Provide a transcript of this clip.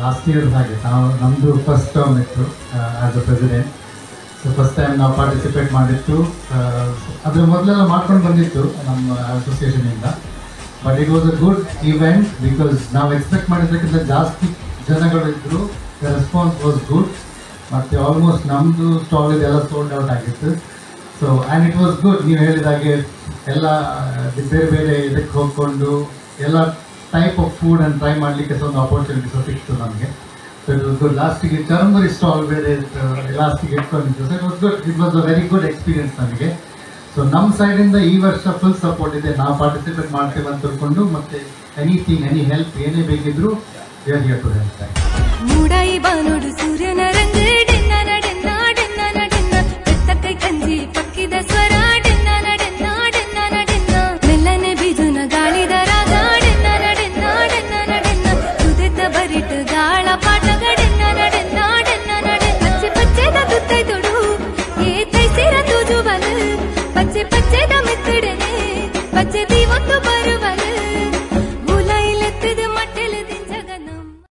Last year ಹಾಗೆ ನಮ್ಮದು first term ಇತ್ತು as a president. So first time ನಾವು ಪಾರ್ಟಿಸಿಪೇಟ್ ಮಾಡಿತ್ತು. ಅದ್ರ ಮೊದಲೆಲ್ಲ ಮಾಡ್ಕೊಂಡು ಬಂದಿತ್ತು ನಮ್ಮ ಅಸೋಸಿಯೇಷನಿಂದ. But it was a good event because ನಾವು ಎಕ್ಸ್ಪೆಕ್ಟ್ ಮಾಡಿದ್ದಕ್ಕಿಂತ ಜಾಸ್ತಿ ಜನಗಳಿದ್ರು. The response was good. ಮತ್ತು ಆಲ್ಮೋಸ್ಟ್ ನಮ್ಮದು ಸ್ಟಾಲ್ ಇದೆಲ್ಲ ಸೋಲ್ಡ್ ಔಟ್ ಆಗಿತ್ತು. So and it was good. ನೀವು ಹೇಳಿದಾಗೆ ಎಲ್ಲ ಬೇರೆ ಬೇರೆ ಇದಕ್ಕೆ ಹೋಗ್ಕೊಂಡು ಎಲ್ಲ type of food and try ಮಾಡಲಿಕ್ಕೆ ಒಂದು ಆಪರ್ಚುನಿಟಿ ಸಿಕ್ತು ನಮಗೆ. So it was good. ಲಾಸ್ಟಿಗೆ ಚರ್ಮುರಿ ಸ್ಟಾಲ್ ಬೇರೆ ಲಾಸ್ಟಿಗೆ ಇಟ್ಕೊಂಡಿತ್ತು. So it was a very good experience ನಮಗೆ. ಸೊ ನಮ್ಮ ಸೈಡಿಂದ ಈ ವರ್ಷ ಫುಲ್ ಸಪೋರ್ಟ್ ಇದೆ. ನಾವು ಪಾರ್ಟಿಸಿಪೇಟ್ ಮಾಡ್ತೇವೆ ಅಂತ ತಿಳ್ಕೊಂಡು, ಮತ್ತೆ ಎನಿಥಿಂಗ್ ಎನಿ ಹೆಲ್ಪ್ ಏನೇ ಬೇಕಿದ್ರು ಸೂರ್ಯನ ರಂಗ ಡೆನ್ನ ಡೆನ್ನ ಡೆನ್ನ ಡೆನ್ನ ಬೆತ್ತಕ್ಕೆ ಕಂಜಿ ಪಕ್ಕಿದ ಸ್ವರ ಡೆನ್ನ ಡೆನ್ನ ಡೆನ್ನ ಡೆನ್ನ ಮೆಲ್ಲನೆ ಬಿಜುನ ಗಾಳಿದ ರಾಗ ಡೆನ್ನ ಡೆನ್ನ ಡೆನ್ನ ಡೆನ್ನ ಸುದೆದ್ದ ಬರಿಟ್ ಗಾಳ ಪಾಠಗ ಡೆನ್ನ ಡೆನ್ನ ಡೆನ್ನ ಡೆನ್ನ ಪಚ್ಚೆ ಪಚ್ಚೆದ ತುತ್ತೈ ತೊಡು ಏ ತೈಸಿರ ತುಜುವಲು ಪಚ್ಚೆ ಪಚ್ಚೆದ ಮೆತ್ತಡನೆ ಪಚ್ಚೆ ದೀವತ್ತು ಬರುವಲು